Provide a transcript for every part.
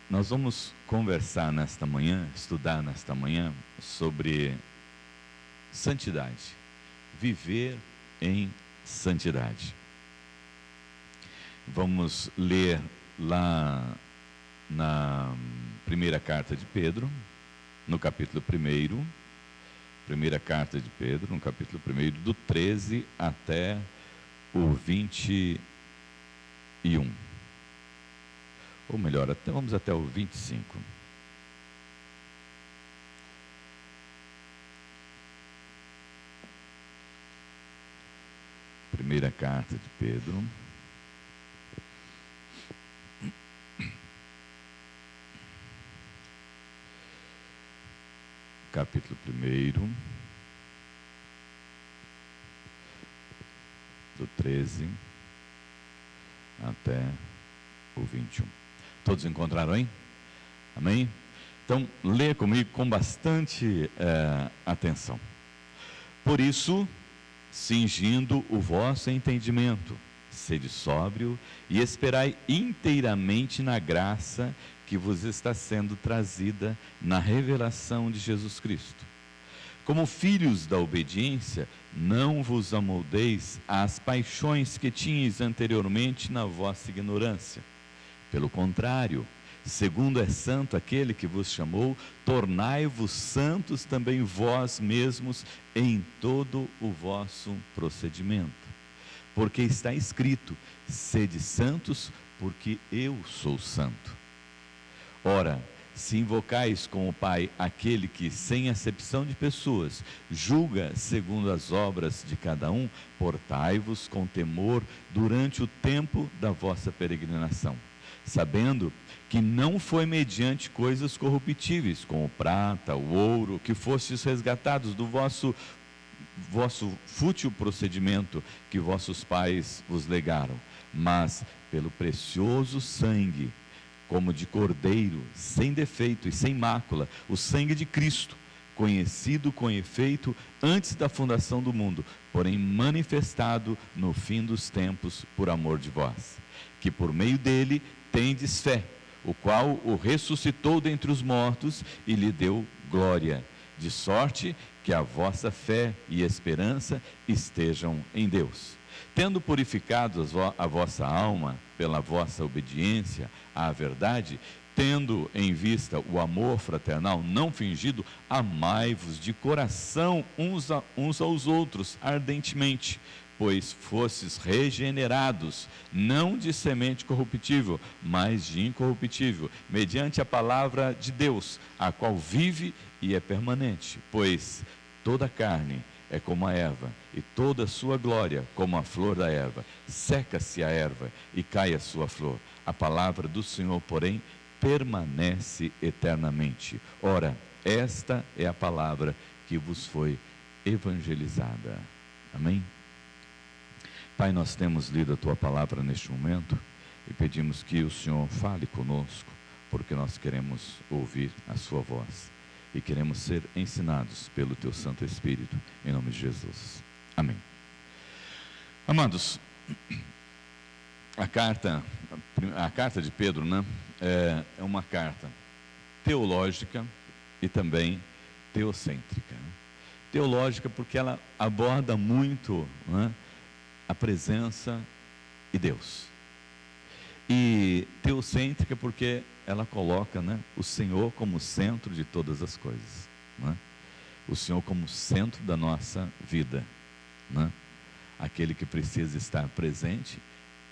Nós vamos conversar nesta manhã, estudar nesta manhã sobre santidade, viver em santidade. Vamos ler lá na primeira carta de Pedro, no capítulo 1, primeira carta de Pedro, no capítulo 1, do 13 até o 21. Ou melhor, vamos até o 25. Primeira carta de Pedro, capítulo 1, do 13 até o 21. Todos encontraram, hein? Amém? Então, lê comigo com bastante atenção. Por isso, cingindo o vosso entendimento, sede sóbrio e esperai inteiramente na graça que vos está sendo trazida na revelação de Jesus Cristo. Como filhos da obediência, não vos amoldeis às paixões que tinhais anteriormente na vossa ignorância. Pelo contrário, segundo é santo aquele que vos chamou, tornai-vos santos também vós mesmos em todo o vosso procedimento. Porque está escrito: sede santos, porque eu sou santo. Ora, se invocais como Pai aquele que, sem acepção de pessoas, julga segundo as obras de cada um, portai-vos com temor durante o tempo da vossa peregrinação, sabendo que não foi mediante coisas corruptíveis, como prata, o ouro, que fostes resgatados do vosso fútil procedimento que vossos pais vos legaram, mas pelo precioso sangue, como de cordeiro, sem defeito e sem mácula, o sangue de Cristo, conhecido com efeito antes da fundação do mundo, porém manifestado no fim dos tempos por amor de vós, que por meio dele tendes fé, o qual o ressuscitou dentre os mortos e lhe deu glória, de sorte que a vossa fé e esperança estejam em Deus. Tendo purificado a vossa alma pela vossa obediência à verdade, tendo em vista o amor fraternal não fingido, amai-vos de coração uns aos outros ardentemente, pois fostes regenerados, não de semente corruptível, mas de incorruptível, mediante a palavra de Deus, a qual vive e é permanente. Pois toda carne é como a erva, e toda a sua glória como a flor da erva. Seca-se a erva e cai a sua flor. A palavra do Senhor, porém, permanece eternamente. Ora, esta é a palavra que vos foi evangelizada. Amém? Pai, nós temos lido a Tua palavra neste momento e pedimos que o Senhor fale conosco, porque nós queremos ouvir a Sua voz e queremos ser ensinados pelo Teu Santo Espírito, em nome de Jesus. Amém. Amados, a carta de Pedro, né, é uma carta teológica e também teocêntrica. Teológica porque ela aborda muito, né, a presença de Deus. E teocêntrica porque ela coloca, né, o Senhor como centro de todas as coisas, né? O Senhor como centro da nossa vida, né? Aquele que precisa estar presente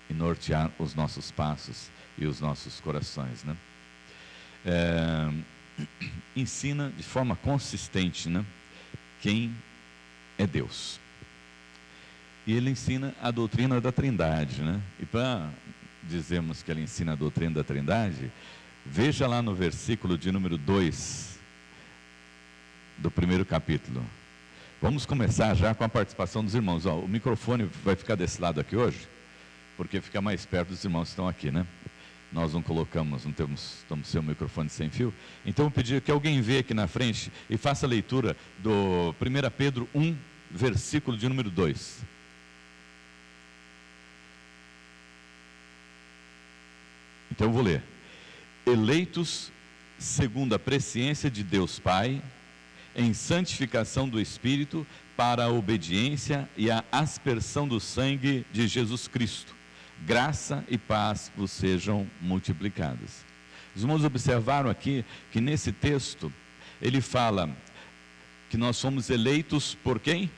e nortear os nossos passos e os nossos corações, né? Ensina de forma consistente, né, quem é Deus. E ele ensina a doutrina da Trindade, né? E para dizermos que ele ensina a doutrina da Trindade, veja lá no versículo de número 2 do primeiro capítulo. Vamos começar já com a participação dos irmãos. O microfone vai ficar desse lado aqui hoje, porque fica mais perto dos irmãos que estão aqui, né? Nós não estamos sem o microfone sem fio. Então eu pedi que alguém venha aqui na frente e faça a leitura do 1 Pedro 1, versículo de número 2. Então eu vou ler. eleitos segundo a presciência de Deus Pai, em santificação do Espírito, para a obediência e a aspersão do sangue de Jesus Cristo. Graça e paz vos sejam multiplicadas. Os irmãos observaram aqui que nesse texto, ele fala que nós fomos eleitos por quem?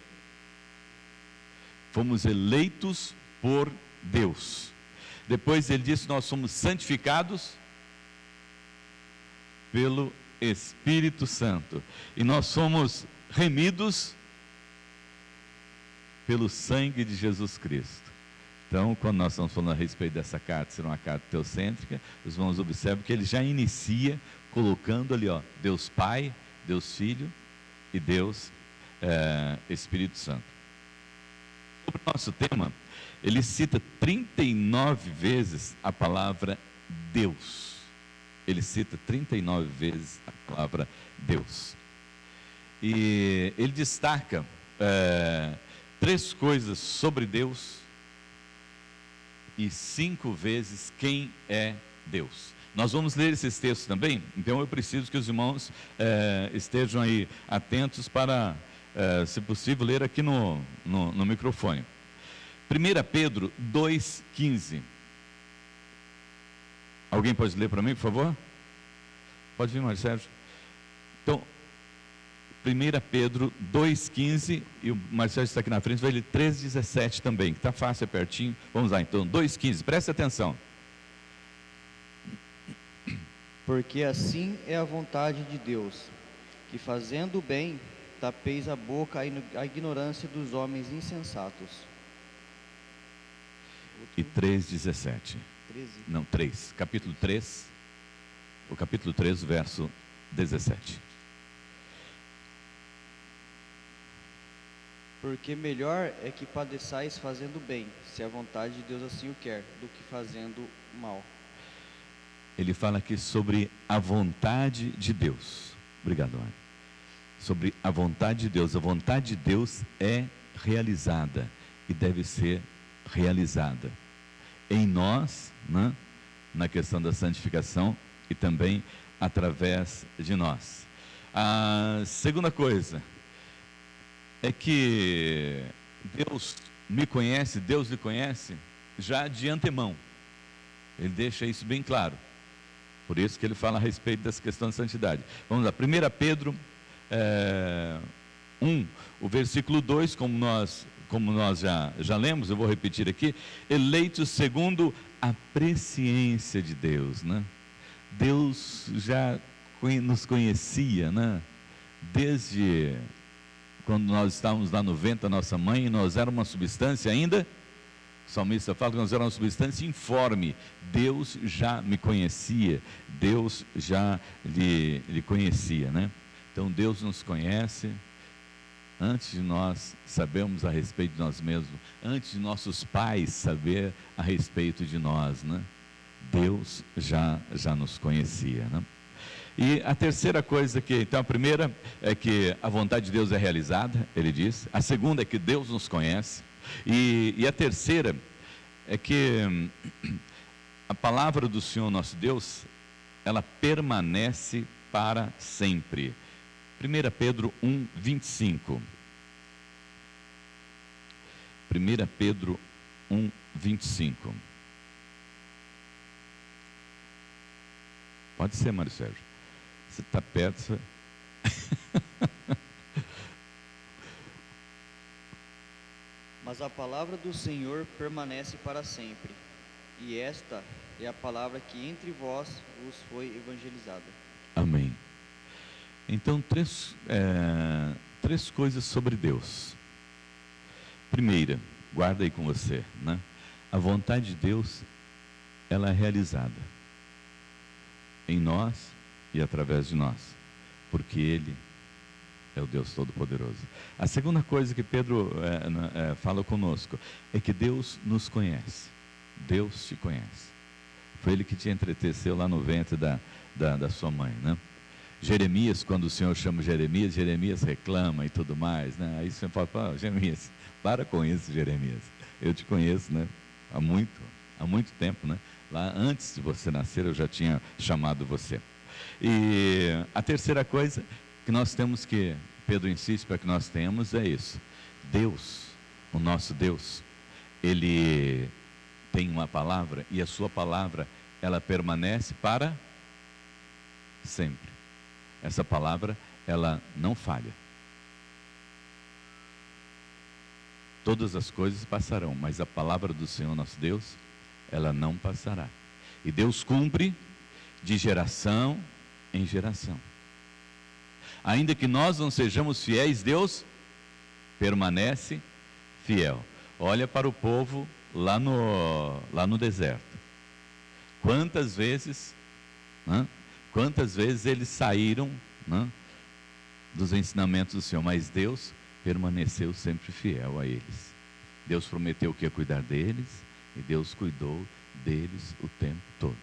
Fomos eleitos por Deus. Depois ele diz que nós somos santificados pelo Espírito Santo. E nós somos remidos pelo sangue de Jesus Cristo. Então, quando nós estamos falando a respeito dessa carta, ser uma carta teocêntrica, os irmãos observam que ele já inicia colocando ali, ó, Deus Pai, Deus Filho e Deus Espírito Santo. Sobre o nosso tema, ele cita 39 vezes a palavra Deus. Ele cita 39 vezes a palavra Deus. E ele destaca 3 coisas sobre Deus e 5 vezes quem é Deus. Nós vamos ler esses textos também, então eu preciso que os irmãos estejam aí atentos para, se possível, ler aqui no microfone. 1 Pedro 2,15. Alguém pode ler para mim, por favor? Pode vir, Mário Sérgio. Então, 1 Pedro 2,15, e o Marcelo está aqui na frente, vai ler 3,17 também, que está fácil, é pertinho. Vamos lá, então, 2,15, preste atenção. Porque assim é a vontade de Deus, que fazendo o bem, tapeis a boca à ignorância dos homens insensatos. E 3,17. 13. Não, 3, capítulo 3, o capítulo 3, verso 17. Porque melhor é que padeçais fazendo bem, se a vontade de Deus assim o quer, do que fazendo mal. Ele fala aqui sobre a vontade de Deus. Obrigado, Mário. Sobre a vontade de Deus. A vontade de Deus é realizada e deve ser realizada em nós, né? Na questão da santificação e também através de nós. A segunda coisa é que Deus me conhece, Deus lhe conhece já de antemão. Ele deixa isso bem claro. Por isso que ele fala a respeito dessa questão de santidade. Vamos lá, 1 Pedro 1, o versículo 2, como nós já lemos, eu vou repetir aqui: eleitos segundo a presciência de Deus, né? Deus já nos conhecia, né? Desde quando nós estávamos lá no ventre da nossa mãe, nós éramos uma substância ainda, o salmista fala que nós éramos uma substância informe. Deus já me conhecia, Deus já lhe conhecia, né? Então Deus nos conhece antes de nós sabermos a respeito de nós mesmos, antes de nossos pais saber a respeito de nós, né? Deus já nos conhecia, né? E a terceira coisa então a primeira é que a vontade de Deus é realizada, ele diz. A segunda é que Deus nos conhece. E a terceira é que a palavra do Senhor nosso Deus, ela permanece para sempre. 1 Pedro 1, 25. 1 Pedro 1, 25. Pode ser, Mário Sérgio. Você está perto. Mas a palavra do Senhor permanece para sempre, e esta é a palavra que entre vós vos foi evangelizada. Amém. Então, três coisas sobre Deus. Primeira, guarda aí com você, né? A vontade de Deus, ela é realizada em nós e através de nós, porque Ele é o Deus Todo-Poderoso. A segunda coisa que Pedro fala conosco é que Deus nos conhece. Deus te conhece. Foi Ele que te entreteceu lá no ventre da sua mãe, né? Jeremias, quando o Senhor chama Jeremias reclama e tudo mais, né? Aí o Senhor fala: Jeremias, para com isso, Jeremias. Eu te conheço, né? Há muito tempo, né? Lá antes de você nascer, eu já tinha chamado você. E a terceira coisa que nós temos que, Pedro insiste para que nós tenhamos, é isso. Deus, o nosso Deus, Ele tem uma palavra, e a sua palavra, ela permanece para sempre. Essa palavra, ela não falha. Todas as coisas passarão, mas a palavra do Senhor nosso Deus, ela não passará. E Deus cumpre de geração em geração. Ainda que nós não sejamos fiéis, Deus permanece fiel. Olha para o povo lá no deserto. Quantas vezes eles saíram dos ensinamentos do Senhor, mas Deus permaneceu sempre fiel a eles. Deus prometeu que ia cuidar deles, e Deus cuidou deles o tempo todo.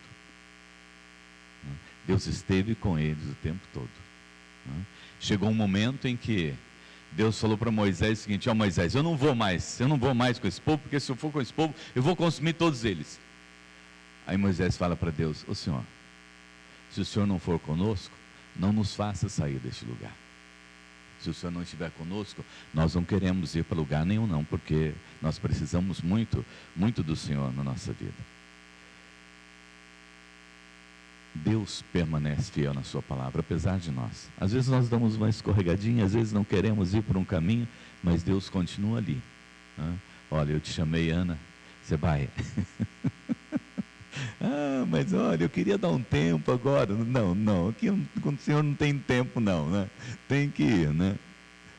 Deus esteve com eles o tempo todo. Chegou um momento em que Deus falou para Moisés o seguinte: ó Moisés, eu não vou mais com esse povo, porque se eu for com esse povo, eu vou consumir todos eles. Aí Moisés fala para Deus: ô Senhor, se o Senhor não for conosco, não nos faça sair deste lugar. Se o Senhor não estiver conosco, nós não queremos ir para lugar nenhum não, porque nós precisamos muito, muito do Senhor na nossa vida. Deus permanece fiel na sua palavra, apesar de nós. Às vezes nós damos uma escorregadinha, às vezes não queremos ir por um caminho, mas Deus continua ali. Olha, eu te chamei, Ana, você vai. Mas olha, eu queria dar um tempo agora. Não, aqui com o Senhor não tem tempo não, né? Tem que ir, né?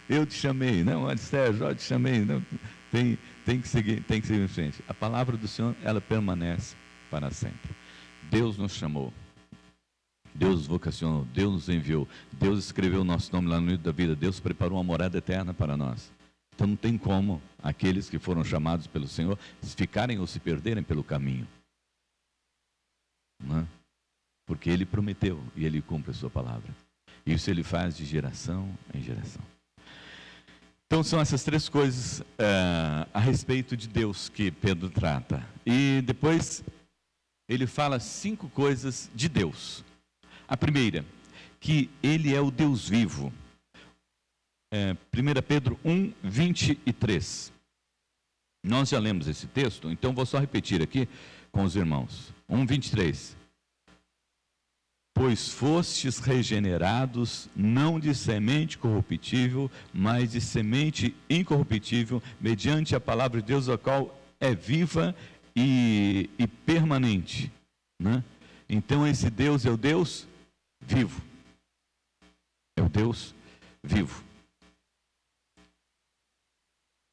Eu te chamei, não, olha Sérgio, eu te chamei, não, tem que seguir em frente. A palavra do Senhor, ela permanece para sempre. Deus nos chamou, Deus nos vocacionou, Deus nos enviou, Deus escreveu o nosso nome lá no livro da vida, Deus preparou uma morada eterna para nós. Então não tem como aqueles que foram chamados pelo Senhor ficarem ou se perderem pelo caminho. Porque Ele prometeu e Ele cumpre a sua palavra. Isso Ele faz de geração em geração. Então são essas três coisas a respeito de Deus que Pedro trata. E depois ele fala 5 coisas de Deus. A primeira, que Ele é o Deus vivo. 1 Pedro 1, 23. Nós já lemos esse texto, então vou só repetir aqui com os irmãos. 1, 23. Pois fostes regenerados, não de semente corruptível, mas de semente incorruptível, mediante a palavra de Deus, a qual é viva e permanente. Então esse Deus é o Deus vivo. É o Deus vivo.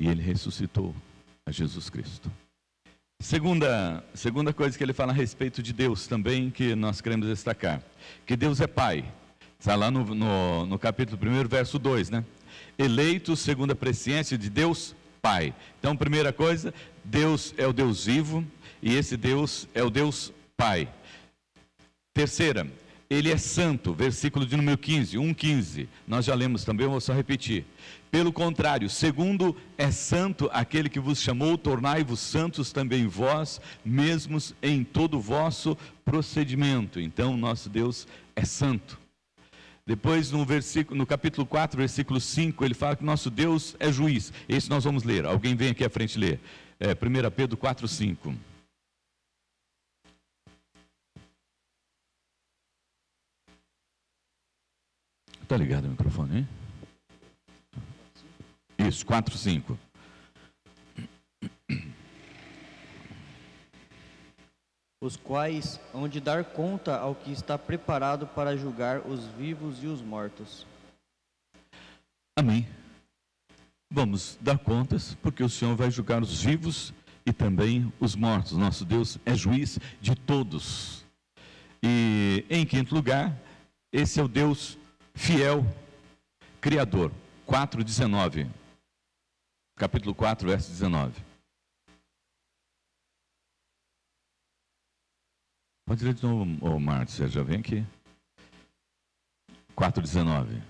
E Ele ressuscitou a Jesus Cristo. Segunda coisa que ele fala a respeito de Deus também, que nós queremos destacar, que Deus é Pai. Está lá no capítulo 1, verso 2, né? Eleitos segundo a presciência de Deus Pai. Então, primeira coisa, Deus é o Deus vivo, e esse Deus é o Deus Pai. Terceira, Ele é santo, versículo de número 15, 1,15. Nós já lemos também, eu vou só repetir. Pelo contrário, segundo é santo aquele que vos chamou, tornai-vos santos também vós, mesmos em todo o vosso procedimento. Então, nosso Deus é santo. Depois, no capítulo 4, versículo 5, ele fala que nosso Deus é juiz. Esse nós vamos ler. Alguém vem aqui à frente ler. 1 Pedro 4, 5. Está ligado o microfone, hein? Isso, 4, 5. Os quais hão de dar conta ao que está preparado para julgar os vivos e os mortos. Amém. Vamos dar contas, porque o Senhor vai julgar os vivos e também os mortos. Nosso Deus é juiz de todos. E em quinto lugar, esse é o Deus fiel, criador. 4:19. Capítulo 4, verso 19. Pode ler de novo, Márcio, você já vem aqui. 4:19.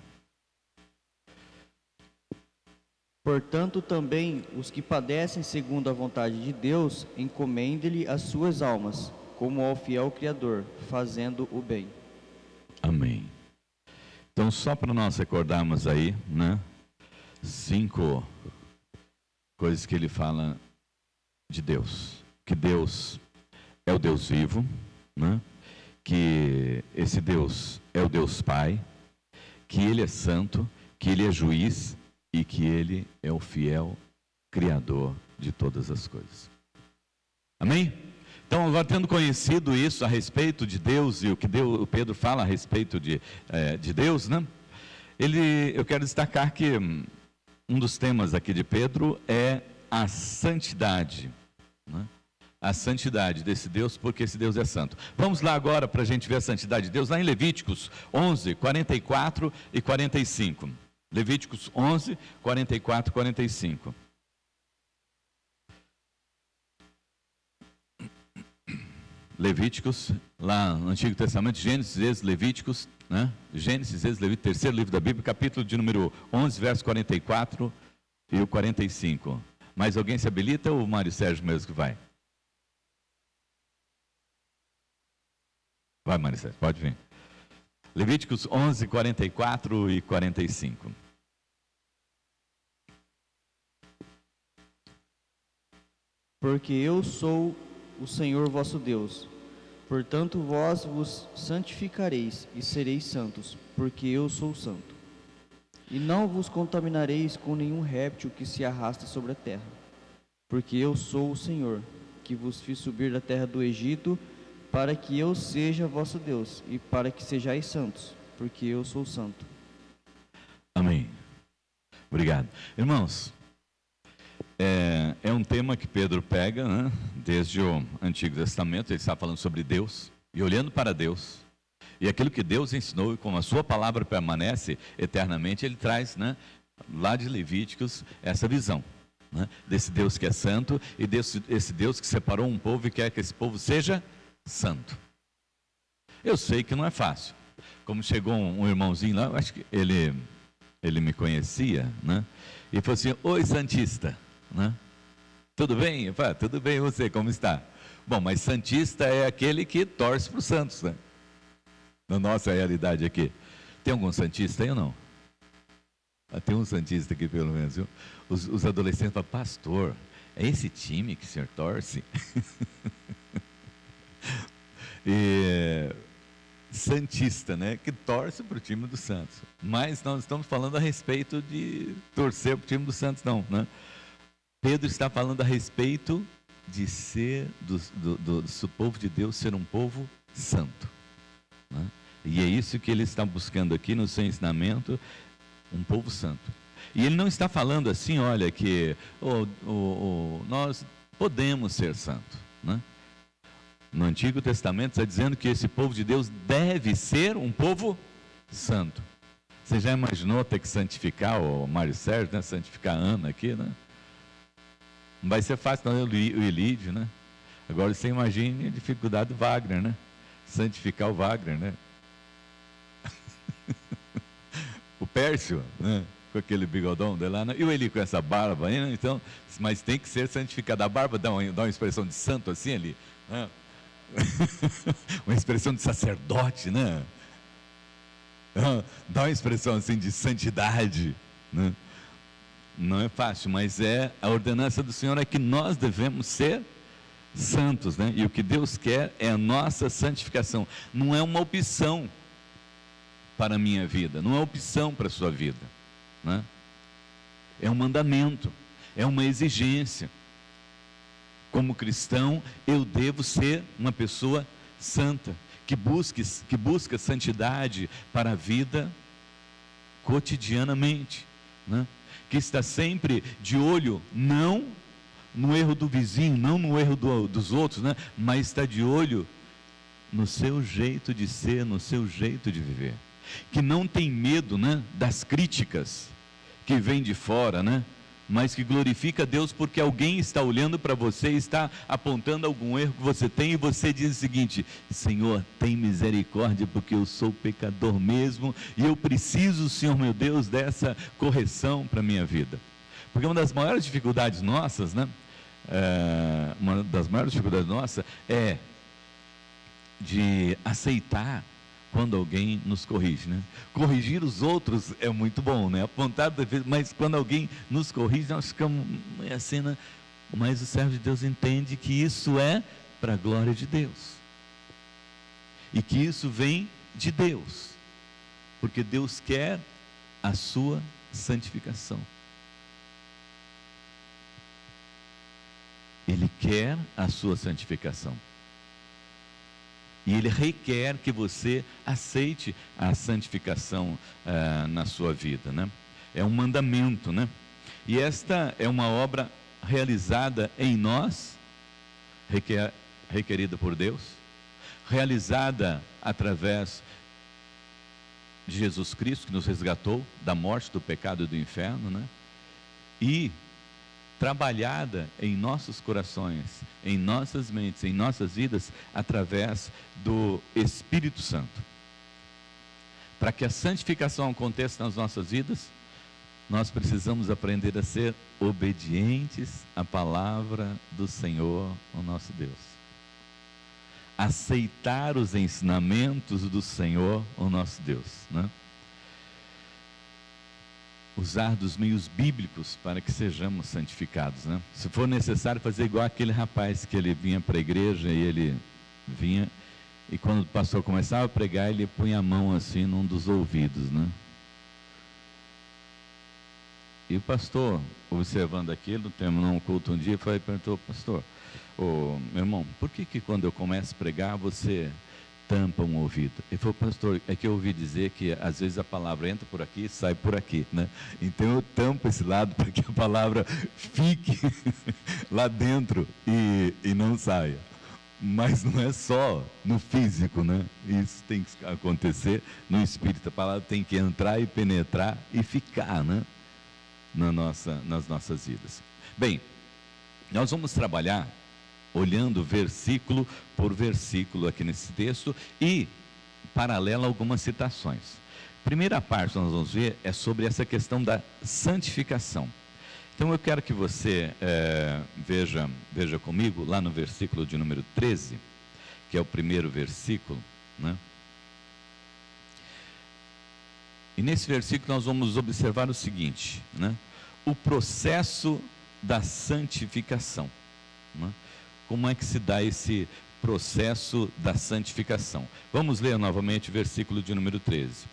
Portanto, também os que padecem segundo a vontade de Deus, encomende-lhe as suas almas, como ao fiel Criador, fazendo o bem. Amém. Então, só para nós recordarmos aí, né? 5 coisas que ele fala de Deus. Que Deus é o Deus vivo, né? Que esse Deus é o Deus Pai, que Ele é santo, que Ele é juiz e que Ele é o fiel Criador de todas as coisas. Amém? Então, agora tendo conhecido isso a respeito de Deus e o que o Pedro fala a respeito de Deus, né? Eu quero destacar que um dos temas aqui de Pedro é a santidade, né? A santidade desse Deus, porque esse Deus é santo. Vamos lá agora para a gente ver a santidade de Deus, lá em Levíticos 11, 44 e 45. Levíticos 11, 44 e 45. Levíticos, lá no Antigo Testamento, Gênesis, Êxodo, Levíticos, né? Gênesis, Êxodo, Levíticos, terceiro livro da Bíblia, capítulo de número 11, verso 44 e o 45. Mais alguém se habilita ou o Mário Sérgio mesmo que vai? Vai, Mário Sérgio, pode vir. Levíticos 11, 44 e 45. Porque eu sou o Senhor vosso Deus. Portanto, vós vos santificareis e sereis santos, porque eu sou santo. E não vos contaminareis com nenhum réptil que se arrasta sobre a terra. Porque eu sou o Senhor, que vos fiz subir da terra do Egito, para que eu seja vosso Deus, e para que sejais santos, porque eu sou santo. Amém. Obrigado. Irmãos, é um tema que Pedro pega, né, desde o Antigo Testamento. Ele está falando sobre Deus e olhando para Deus e aquilo que Deus ensinou, e como a sua palavra permanece eternamente, ele traz, né, lá de Levíticos essa visão, né, desse Deus que é santo e esse Deus que separou um povo e quer que esse povo seja santo. Eu sei que não é fácil. Como chegou um irmãozinho lá, eu acho que ele me conhecia, né, e falou assim: oi, santista, né? Tudo bem? Eu falei: tudo bem, você, como está? Bom, mas santista é aquele que torce para os santos, né? Na nossa realidade aqui. Tem algum santista aí ou não? Tem um santista aqui pelo menos, viu? Os adolescentes falam: pastor, é esse time que o senhor torce? Santista, né? Que torce para o time do Santos. Mas nós estamos falando a respeito de torcer para o time do Santos, não, né? Pedro está falando a respeito de ser, do povo de Deus ser um povo santo, né? E é isso que ele está buscando aqui no seu ensinamento, um povo santo. E ele não está falando assim, olha, que nós podemos ser santos, né? No Antigo Testamento está dizendo que esse povo de Deus deve ser um povo santo. Você já imaginou ter que santificar o Mário Sérgio, né? Santificar a Ana aqui, né? Não vai ser fácil, não, o Elídio, né? Agora você imagine a dificuldade do Wagner, né? Santificar o Wagner, né? O Pércio, né? Com aquele bigodão dele lá, né? E o Eli com essa barba aí, né? Então, mas tem que ser santificado. A barba dá uma expressão de santo assim ali, né? Uma expressão de sacerdote, né? Dá uma expressão assim de santidade, né? Não é fácil, mas a ordenança do Senhor é que nós devemos ser santos, né? E o que Deus quer é a nossa santificação. Não é uma opção para a minha vida, não é opção para a sua vida, né? É um mandamento, é uma exigência. Como cristão, eu devo ser uma pessoa santa, que busca santidade para a vida cotidianamente, né? Que está sempre de olho, não no erro do vizinho, não no erro dos outros, né? Mas está de olho no seu jeito de ser, no seu jeito de viver. Que não tem medo, né, das críticas que vêm de fora, né? Mas que glorifica a Deus porque alguém está olhando para você e está apontando algum erro que você tem, e você diz o seguinte: Senhor, tem misericórdia, porque eu sou pecador mesmo e eu preciso, Senhor meu Deus, dessa correção para a minha vida. Porque uma das maiores dificuldades nossas, né? Uma das maiores dificuldades nossas é de aceitar quando alguém nos corrige, né? Corrigir os outros é muito bom, né? Apontar defeito, mas quando alguém nos corrige, nós ficamos assim, né? Mas o servo de Deus entende que isso é para a glória de Deus. E que isso vem de Deus. Porque Deus quer a sua santificação. Ele quer a sua santificação. E Ele requer que você aceite a santificação na sua vida, né? É um mandamento, né? E esta é uma obra realizada em nós, requerida por Deus, realizada através de Jesus Cristo, que nos resgatou da morte, do pecado e do inferno, né? E trabalhada em nossos corações, em nossas mentes, em nossas vidas, através do Espírito Santo. Para que a santificação aconteça nas nossas vidas, nós precisamos aprender a ser obedientes à palavra do Senhor, o nosso Deus. Aceitar os ensinamentos do Senhor, o nosso Deus, né? Usar dos meios bíblicos para que sejamos santificados, né? Se for necessário, fazer igual aquele rapaz que ele vinha para a igreja e ele vinha, e quando o pastor começava a pregar, ele punha a mão assim num dos ouvidos, né? E o pastor, observando aquilo, terminou um culto um dia, perguntou: pastor, meu irmão, por que quando eu começo a pregar, você tampa um ouvido? Ele falou: pastor, é que eu ouvi dizer que às vezes a palavra entra por aqui e sai por aqui, né? Então eu tampo esse lado para que a palavra fique lá dentro e não saia. Mas não é só no físico, né? Isso tem que acontecer no espírito. A palavra tem que entrar e penetrar e ficar, né? Nas nossas vidas. Bem, nós vamos trabalhar olhando versículo por versículo aqui nesse texto e, paralelo, algumas citações. Primeira parte que nós vamos ver é sobre essa questão da santificação. Então eu quero que você veja comigo lá no versículo de número 13, que é o primeiro versículo, né? E nesse versículo nós vamos observar o seguinte, né? O processo da santificação, né? Como é que se dá esse processo da santificação? Vamos ler novamente o versículo de número 13.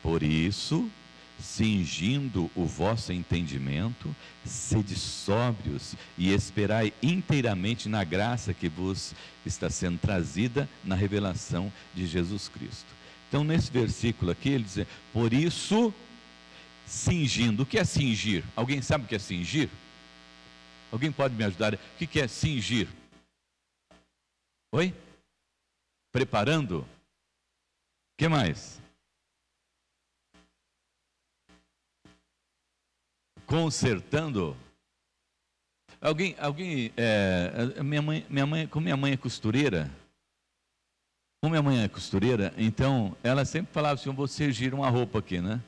Por isso, cingindo o vosso entendimento, sede sóbrios e esperai inteiramente na graça que vos está sendo trazida na revelação de Jesus Cristo. Então, nesse versículo aqui, ele diz: por isso, cingindo. O que é cingir? Alguém sabe o que é cingir? Alguém pode me ajudar? O que é cingir? Oi? Preparando? O que mais? Consertando? Como minha mãe é costureira, então ela sempre falava assim: eu vou cingir uma roupa aqui, né?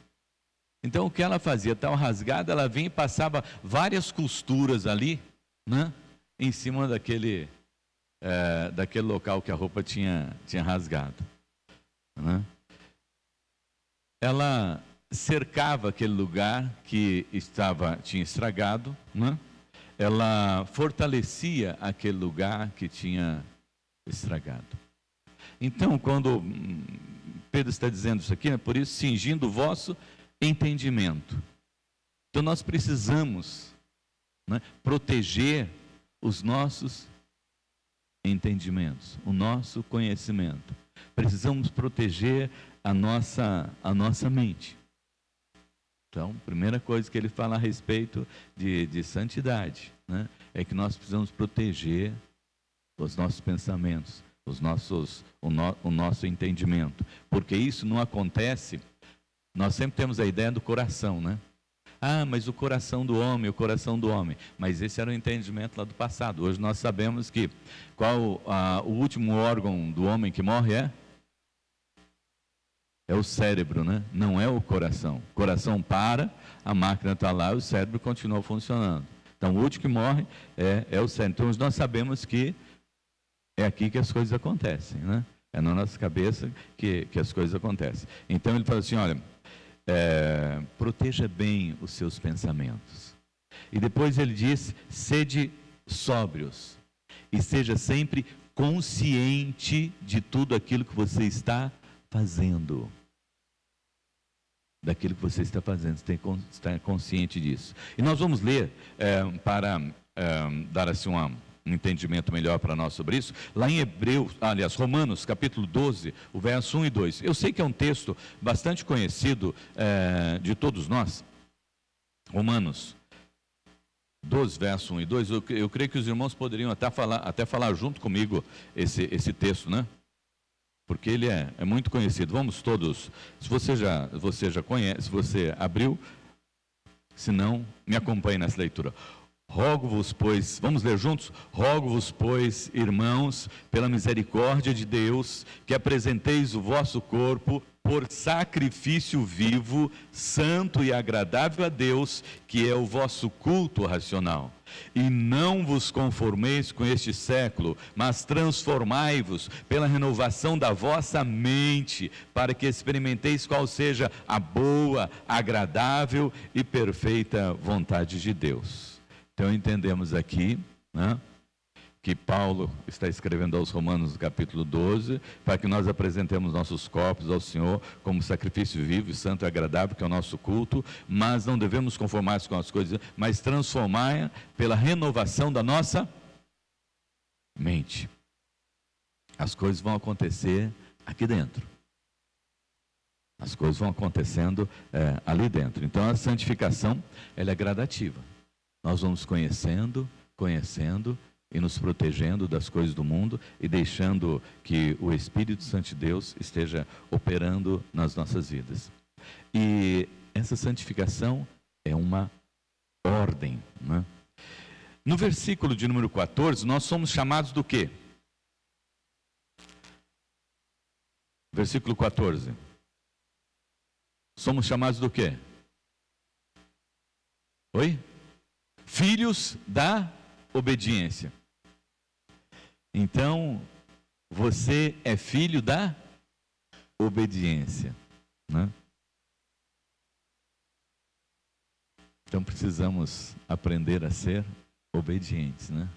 Então o que ela fazia? Tal rasgada, ela vinha e passava várias costuras ali, né? Em cima daquele local que a roupa tinha rasgado, né? Ela cercava aquele lugar que tinha estragado, né? Ela fortalecia aquele lugar que tinha estragado. Então, quando Pedro está dizendo isso aqui, por isso, cingindo o vosso entendimento. Então, nós precisamos, né, proteger os nossos entendimentos, o nosso conhecimento. Precisamos proteger a nossa mente. Então, a primeira coisa que ele fala a respeito de santidade, né, é que nós precisamos proteger os nossos pensamentos, o nosso entendimento. Porque isso não acontece. Nós sempre temos a ideia do coração, né? Ah, mas o coração do homem. Mas esse era o entendimento lá do passado. Hoje nós sabemos que o último órgão do homem que morre é o cérebro, né? Não é o coração. O coração para, a máquina está lá e o cérebro continua funcionando. Então o último que morre é o cérebro. Então nós sabemos que É aqui que as coisas acontecem, né? É na nossa cabeça que as coisas acontecem. Então ele fala assim, olha, proteja bem os seus pensamentos. E depois ele diz, sede sóbrios e seja sempre consciente de tudo aquilo que você está fazendo. Daquilo que você está fazendo, você tem que estar consciente disso. E nós vamos ler, para dar assim um entendimento melhor para nós sobre isso, lá em Romanos, capítulo 12, o verso 1 e 2. Eu sei que é um texto bastante conhecido de todos nós. Romanos 12, verso 1 e 2. Eu creio que os irmãos poderiam até falar junto comigo esse texto, né? Porque ele é muito conhecido. Vamos todos, se você já conhece, se você abriu, se não, me acompanhe nessa leitura. Rogo-vos, pois, vamos ler juntos? Rogo-vos, pois, irmãos, pela misericórdia de Deus, que apresenteis o vosso corpo por sacrifício vivo, santo e agradável a Deus, que é o vosso culto racional. E não vos conformeis com este século, mas transformai-vos pela renovação da vossa mente, para que experimenteis qual seja a boa, agradável e perfeita vontade de Deus. Então entendemos aqui, né, que Paulo está escrevendo aos Romanos no capítulo 12, para que nós apresentemos nossos corpos ao Senhor como sacrifício vivo, santo e agradável, que é o nosso culto, mas não devemos conformar-nos com as coisas, mas transformar pela renovação da nossa mente. As coisas vão acontecer aqui dentro. As coisas vão acontecendo ali dentro. Então a santificação, ela é gradativa. Nós vamos conhecendo e nos protegendo das coisas do mundo e deixando que o Espírito Santo de Deus esteja operando nas nossas vidas. E essa santificação é uma ordem, né? No versículo de número 14, nós somos chamados do quê? Versículo 14. Somos chamados do quê? Oi? Filhos da obediência. Então, você é filho da obediência, né? Então precisamos aprender a ser obedientes, né?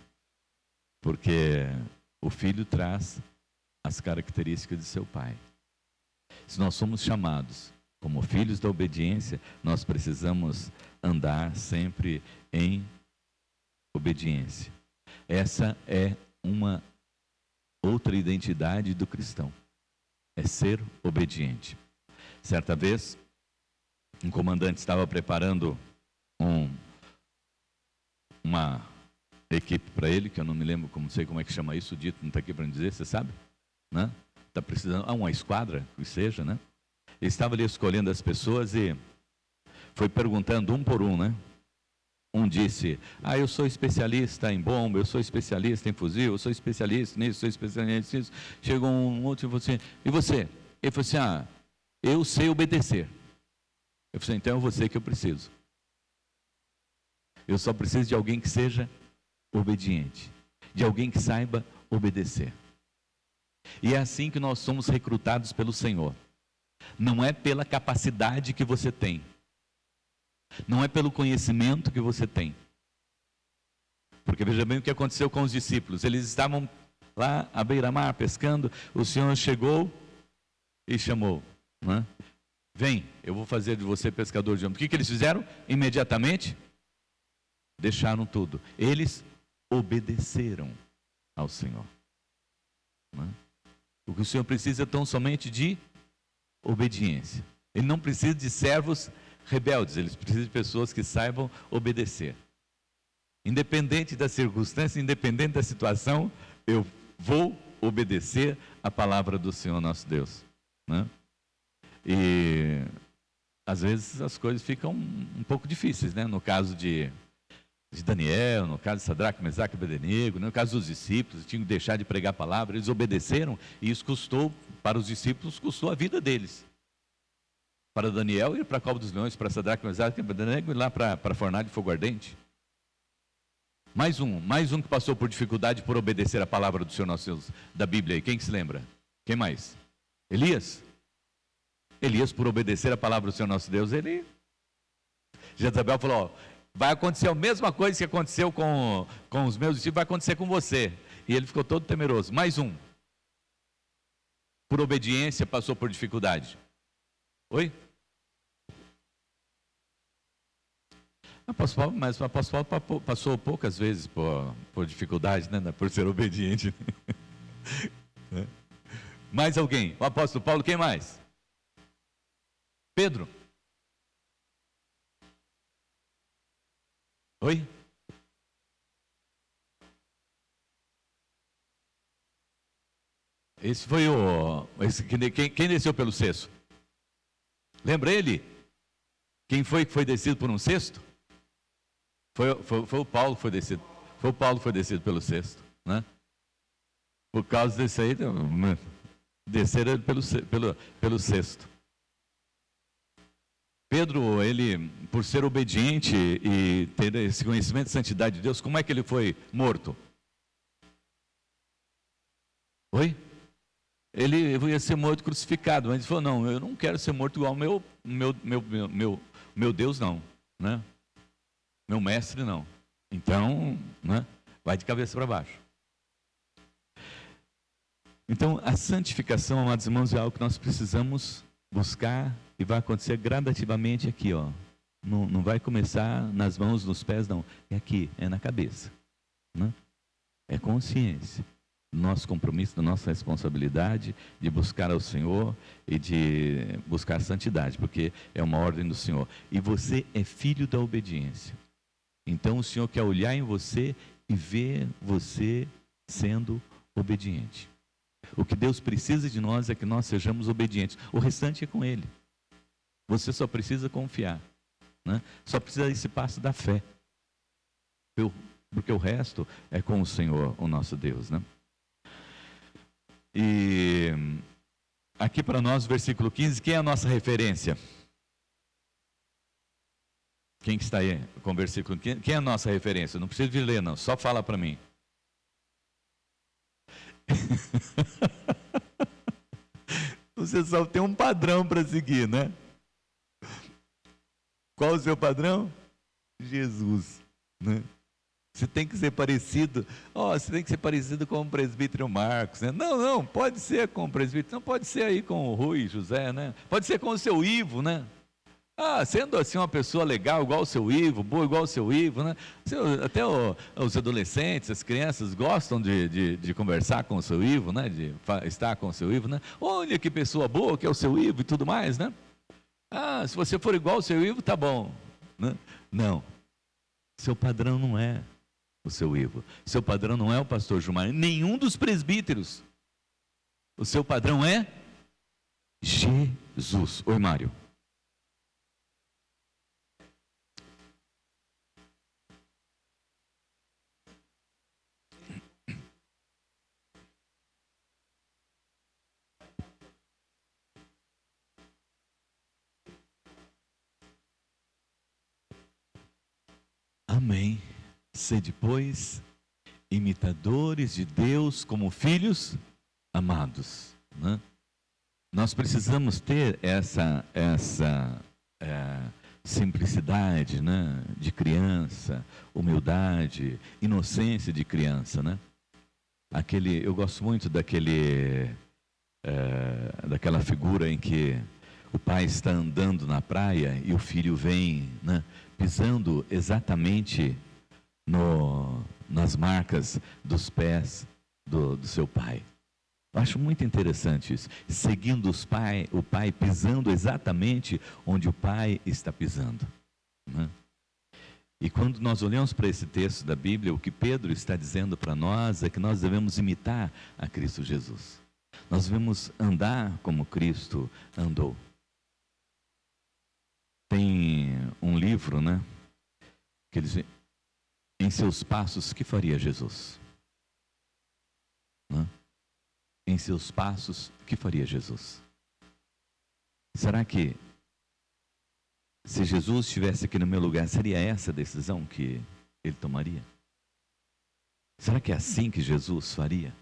Porque o filho traz as características de seu pai. Se nós somos chamados como filhos da obediência, nós precisamos andar sempre em obediência. Essa é uma outra identidade do cristão, é ser obediente. Certa vez, um comandante estava preparando uma equipe para ele, que eu não me lembro, não sei como é que chama isso, o dito não está aqui para me dizer, você sabe? Né? Está precisando, uma esquadra, que seja, né? Ele estava ali escolhendo as pessoas e foi perguntando um por um, né? Um disse, eu sou especialista em bomba, eu sou especialista em fuzil, eu sou especialista nisso, sou especialista nisso. Chegou um outro e falou assim, e você? Ele falou assim, eu sei obedecer. Eu falei assim, então é você que eu preciso. Eu só preciso de alguém que seja obediente, de alguém que saiba obedecer. E é assim que nós somos recrutados pelo Senhor. Não é pela capacidade que você tem. Não é pelo conhecimento que você tem. Porque veja bem o que aconteceu com os discípulos. Eles estavam lá à beira-mar pescando. O Senhor chegou e chamou, né? Vem, eu vou fazer de você pescador de homens. O que eles fizeram? Imediatamente deixaram tudo. Eles obedeceram ao Senhor, né? O que o Senhor precisa é tão somente de obediência. Ele não precisa de servos rebeldes, eles precisam de pessoas que saibam obedecer. Independente da circunstância, independente da situação, eu vou obedecer a palavra do Senhor nosso Deus, né? E às vezes as coisas ficam um pouco difíceis, né? No caso de Daniel, no caso de Sadraque, Mesaque e Abednego, no caso dos discípulos, tinham que deixar de pregar a palavra, eles obedeceram e isso custou, para os discípulos, custou a vida deles. Para Daniel ir para a cova dos leões, para Sadraque, Mesaque e Abednego ir lá para a fornalha de fogo ardente. Mais um que passou por dificuldade por obedecer a palavra do Senhor nosso Deus, da Bíblia aí. Quem se lembra? Quem mais? Elias? Elias, por obedecer a palavra do Senhor nosso Deus, ele... Jezabel falou, ó, vai acontecer a mesma coisa que aconteceu com os meus discípulos, vai acontecer com você. E ele ficou todo temeroso. Mais um. Por obediência, passou por dificuldade. Oi? Mas o apóstolo Paulo passou poucas vezes por dificuldade, né? Por ser obediente. Mais alguém? O apóstolo Paulo, quem mais? Pedro? Oi? Esse foi quem desceu pelo cesto? Lembra ele? Quem foi que foi descido por um cesto? Foi o Paulo que foi descido. Foi o Paulo que foi descido pelo cesto, né? Por causa desse aí, desceram ele pelo cesto. Pedro, ele, por ser obediente e ter esse conhecimento de santidade de Deus, como é que ele foi morto? Oi? Ele ia ser morto crucificado, mas ele falou, não, eu não quero ser morto igual meu Deus, não, né? Meu mestre, não. Então, né, vai de cabeça para baixo. Então, a santificação, amados irmãos, é algo que nós precisamos buscar e vai acontecer gradativamente aqui, ó. Não vai começar nas mãos, nos pés, não. É aqui, é na cabeça, né? É consciência. Nosso compromisso, da nossa responsabilidade de buscar ao Senhor e de buscar santidade, porque é uma ordem do Senhor. E você é filho da obediência. Então o Senhor quer olhar em você e ver você sendo obediente. O que Deus precisa de nós é que nós sejamos obedientes. O restante é com Ele. Você só precisa confiar, né? Só precisa desse passo da fé. Porque o resto é com o Senhor, o nosso Deus, né? E aqui para nós, versículo 15, quem é a nossa referência? Quem que está aí com o versículo 15? Quem é a nossa referência? Não precisa de ler, não, só fala para mim. Você só tem um padrão para seguir, né? Qual o seu padrão? Jesus, né? Você tem que ser parecido, você tem que ser parecido com o presbítero Marcos, né? Não, pode ser com o presbítero, não pode ser aí com o Rui José, né? Pode ser com o seu Ivo, né? Sendo assim uma pessoa legal, igual o seu Ivo, boa igual o seu Ivo, né? Até os adolescentes, as crianças gostam de conversar com o seu Ivo, né? De estar com o seu Ivo, né? Olha que pessoa boa que é o seu Ivo e tudo mais, né? Se você for igual ao seu Ivo, tá bom, né? Não, seu padrão não é o seu Ivo, seu padrão não é o pastor Gilmar, nenhum dos presbíteros. O seu padrão é Jesus. Oi, Mário. Amém. Sede, pois, imitadores de Deus como filhos amados, né? Nós precisamos ter essa simplicidade, né? De criança, humildade, inocência de criança, né? Eu gosto muito daquela figura em que o pai está andando na praia e o filho vem, né, pisando exatamente nas marcas dos pés do seu pai. Eu acho muito interessante isso. Seguindo o pai pisando exatamente onde o pai está pisando, né? E quando nós olhamos para esse texto da Bíblia, o que Pedro está dizendo para nós é que nós devemos imitar a Cristo Jesus. Nós devemos andar como Cristo andou. Tem um livro, né, que diz: em seus passos, que faria Jesus? Né? Em seus passos, que faria Jesus? Será que, se Jesus estivesse aqui no meu lugar, seria essa a decisão que ele tomaria? Será que é assim que Jesus faria?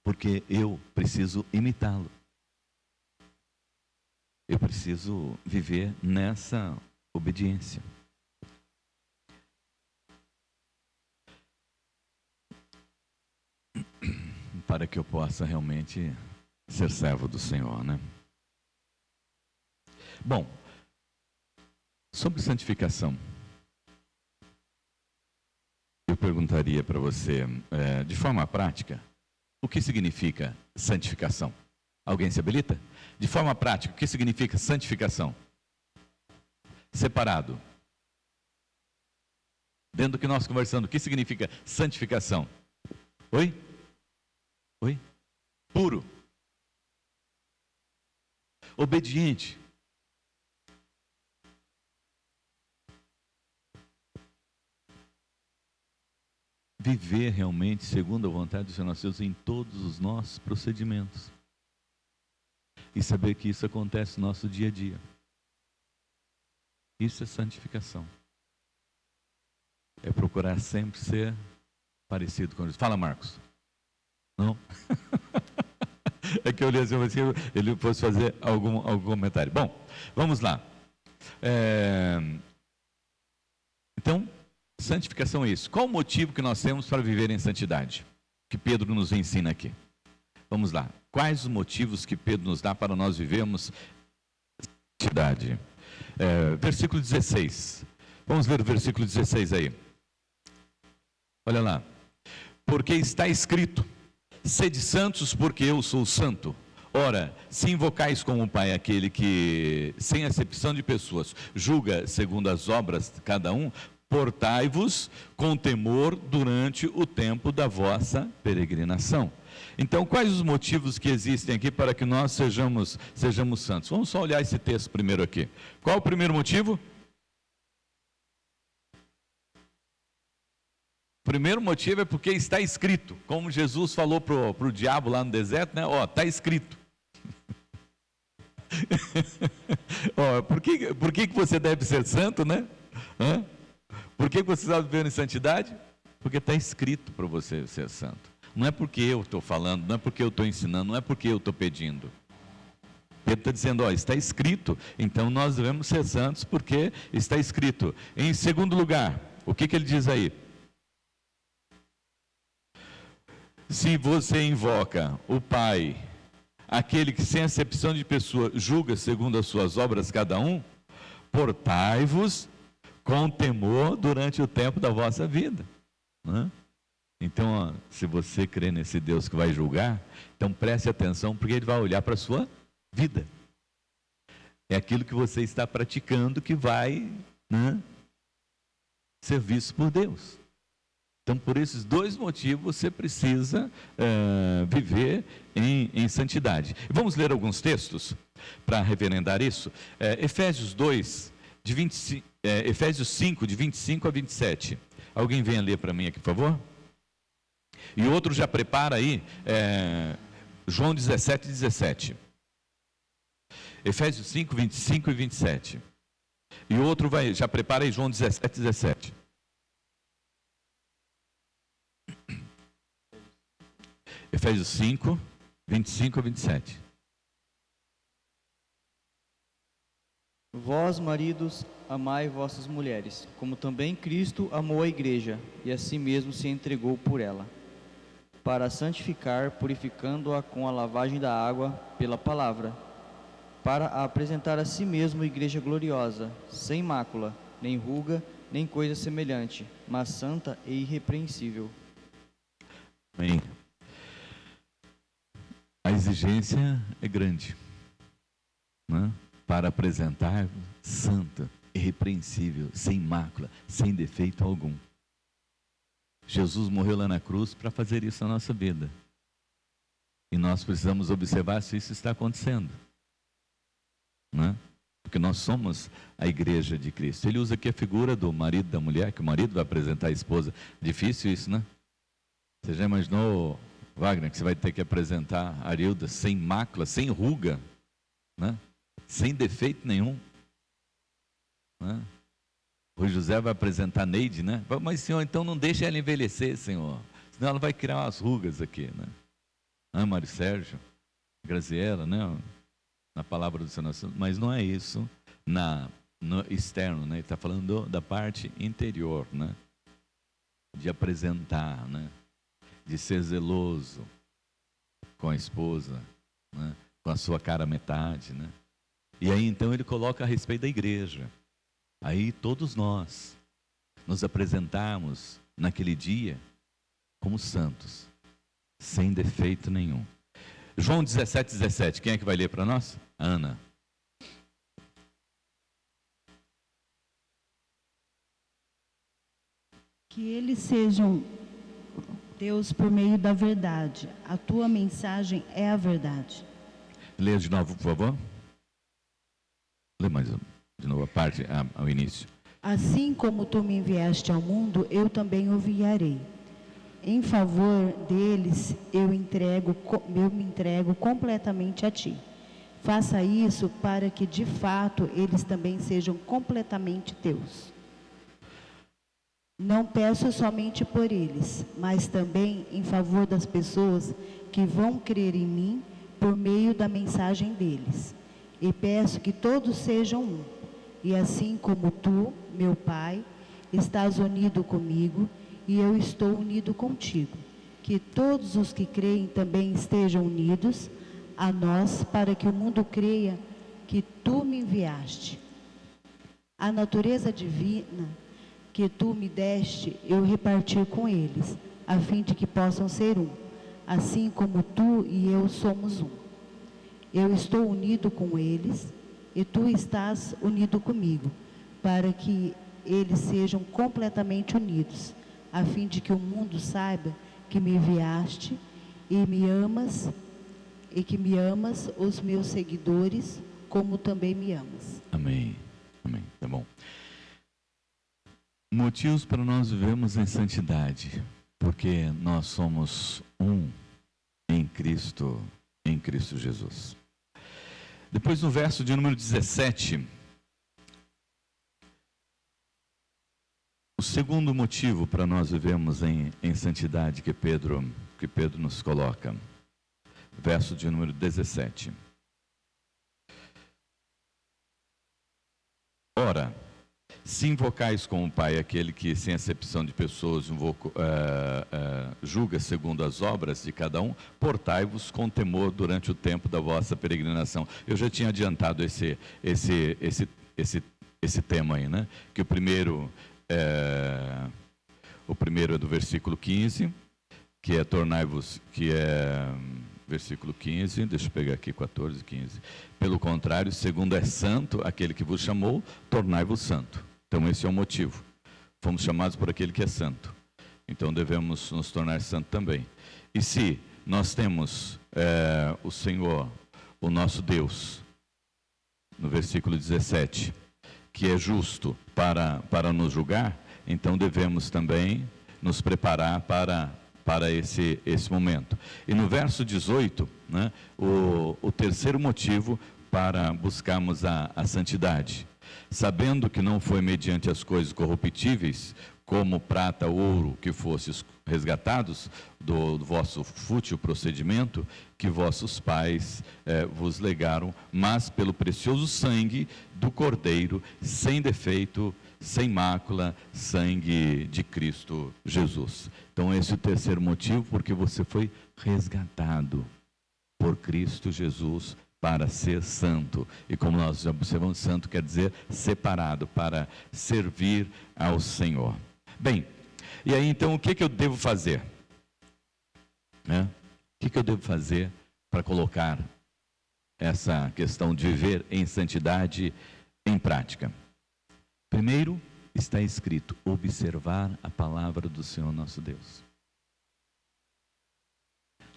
Porque eu preciso imitá-lo. Eu preciso viver nessa obediência. Para que eu possa realmente ser servo do Senhor, né? Bom, sobre santificação, eu perguntaria para você, de forma prática, o que significa santificação? Alguém se habilita? De forma prática, o que significa santificação? Separado. Dentro do que nós conversamos, o que significa santificação? Oi? Oi? Puro. Obediente. Viver realmente segundo a vontade do Senhor Deus em todos os nossos procedimentos. E saber que isso acontece no nosso dia a dia. Isso é santificação. É procurar sempre ser parecido com Jesus. Fala, Marcos. Não? É que eu olhei assim, ele fosse fazer algum comentário. Bom, vamos lá. Então, santificação é isso. Qual o motivo que nós temos para viver em santidade? Que Pedro nos ensina aqui. Vamos lá. Quais os motivos que Pedro nos dá para nós vivermos santidade? Versículo 16. Vamos ver o versículo 16 aí. Olha lá. Porque está escrito: sede santos, porque eu sou santo. Ora, se invocais como Pai aquele que, sem acepção de pessoas, julga segundo as obras de cada um, portai-vos com temor durante o tempo da vossa peregrinação. Então, quais os motivos que existem aqui para que nós sejamos santos? Vamos só olhar esse texto primeiro aqui. Qual o primeiro motivo? O primeiro motivo é porque está escrito, como Jesus falou para o diabo lá no deserto, né? Ó, está escrito. Ó, por que você deve ser santo, né? Hã? Por que você está vivendo em santidade? Porque está escrito para você ser santo. Não é porque eu estou falando, não é porque eu estou ensinando, não é porque eu estou pedindo. Pedro está dizendo, ó, está escrito, então nós devemos ser santos porque está escrito. Em segundo lugar, o que ele diz aí? Se você invoca o Pai, aquele que sem acepção de pessoa julga segundo as suas obras cada um, portai-vos com temor durante o tempo da vossa vida. Né? Então, ó, se você crê nesse Deus que vai julgar, então preste atenção, porque Ele vai olhar para a sua vida. É aquilo que você está praticando que vai, né, ser visto por Deus. Então, por esses dois motivos, você precisa viver em santidade. Vamos ler alguns textos para referendar isso. Efésios 5, de 25 a 27. Alguém venha ler para mim aqui, por favor? E outro já prepara aí, João 17, 17. Efésios 5, 25 e 27. E outro já prepara aí João 17, 17. Efésios 5, 25 a 27. Vós, maridos, amai vossas mulheres, como também Cristo amou a igreja, e a si mesmo se entregou por ela, para a santificar, purificando-a com a lavagem da água pela palavra, para a apresentar a si mesmo igreja gloriosa, sem mácula, nem ruga, nem coisa semelhante, mas santa e irrepreensível. Amém. A exigência é grande, né? Para apresentar santa, irrepreensível, sem mácula, sem defeito algum. Jesus morreu lá na cruz para fazer isso na nossa vida. E nós precisamos observar se isso está acontecendo, né? Porque nós somos a igreja de Cristo. Ele usa aqui a figura do marido e da mulher, que o marido vai apresentar a esposa. Difícil isso, né? Você já imaginou, Wagner, que você vai ter que apresentar a Arilda sem mácula, sem ruga, né? Sem defeito nenhum, né? O José vai apresentar Neide, né? Mas, Senhor, então não deixe ela envelhecer, Senhor. Não, ela vai criar umas rugas aqui, né? Mário Sérgio, Graziella, né? Na palavra do Senhor, mas não é isso no externo, né? Ele está falando da parte interior, né? De apresentar, né? De ser zeloso com a esposa, né? Com a sua cara metade, né? E aí então ele coloca a respeito da igreja. Aí todos nós nos apresentarmos naquele dia como santos, sem defeito nenhum. João 17:17, quem é que vai ler para nós? Ana. Que eles sejam Deus por meio da verdade. A tua mensagem é a verdade. Leia de novo, por favor. Lê mais de novo a parte, ao início. Assim como tu me enviaste ao mundo, eu também o enviarei. Em favor deles, eu me entrego completamente a ti. Faça isso para que, de fato, eles também sejam completamente teus. Não peço somente por eles, mas também em favor das pessoas que vão crer em mim por meio da mensagem deles. E peço que todos sejam um. E assim como tu, meu Pai, estás unido comigo, e eu estou unido contigo, que todos os que creem também estejam unidos a nós, para que o mundo creia que tu me enviaste. A natureza divina que tu me deste, eu reparti com eles, a fim de que possam ser um, assim como tu e eu somos um. Eu estou unido com eles, e tu estás unido comigo, para que eles sejam completamente unidos, a fim de que o mundo saiba que me enviaste e que me amas os meus seguidores, como também me amas. Amém. Amém. Tá bom. Motivos para nós vivermos em santidade, porque nós somos um em Cristo Jesus. Depois no verso de número 17, o segundo motivo para nós vivermos em santidade que Pedro nos coloca, verso de número 17. Ora, se invocais como Pai aquele que, sem acepção de pessoas, julga segundo as obras de cada um, portai-vos com temor durante o tempo da vossa peregrinação. Eu já tinha adiantado esse tema aí, né? Que o primeiro é do versículo 15, que é tornai-vos, versículo 15, deixa eu pegar aqui 14, 15. Pelo contrário, segundo é santo aquele que vos chamou, tornai-vos santo. Então esse é o motivo. Fomos chamados por aquele que é santo. Então devemos nos tornar santo também. E se nós temos o Senhor, o nosso Deus, no versículo 17, que é justo para nos julgar, então devemos também nos preparar para esse momento. E no verso 18, né, o terceiro motivo para buscarmos a santidade. Sabendo que não foi mediante as coisas corruptíveis, como prata, ouro, que fostes resgatados do vosso fútil procedimento, que vossos pais vos legaram, mas pelo precioso sangue do Cordeiro, sem defeito, sem mácula, sangue de Cristo Jesus. Então esse é o terceiro motivo, porque você foi resgatado por Cristo Jesus para ser santo. E como nós já observamos, santo quer dizer separado, para servir ao Senhor. Bem, e aí então o que eu devo fazer? O que eu devo fazer para colocar essa questão de viver em santidade em prática? Primeiro, está escrito, observar a palavra do Senhor nosso Deus.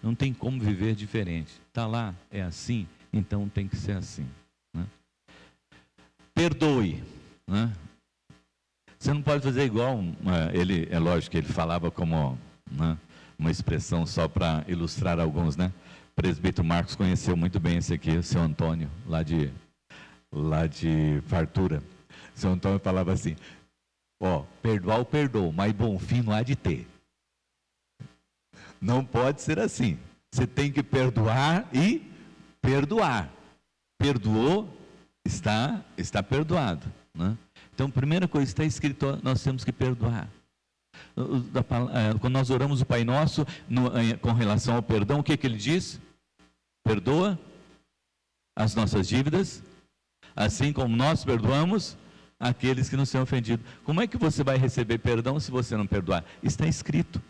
Não tem como viver diferente. Está lá, é assim, então tem que ser assim. Né? Perdoe. Né? Você não pode fazer igual, ele, é lógico que ele falava como uma expressão só para ilustrar alguns, né? O presbítero Marcos conheceu muito bem esse aqui, o seu Antônio, lá de Fartura. O seu Antônio falava assim, perdoar eu perdoo, mas bom fim não há de ter. Não pode ser assim. Você tem que perdoar e perdoar. Perdoou, está perdoado, né? Então, primeira coisa, está escrito, nós temos que perdoar. Quando nós oramos o Pai Nosso, com relação ao perdão, o que ele diz? Perdoa as nossas dívidas, assim como nós perdoamos aqueles que nos são ofendidos. Como é que você vai receber perdão se você não perdoar? Está escrito.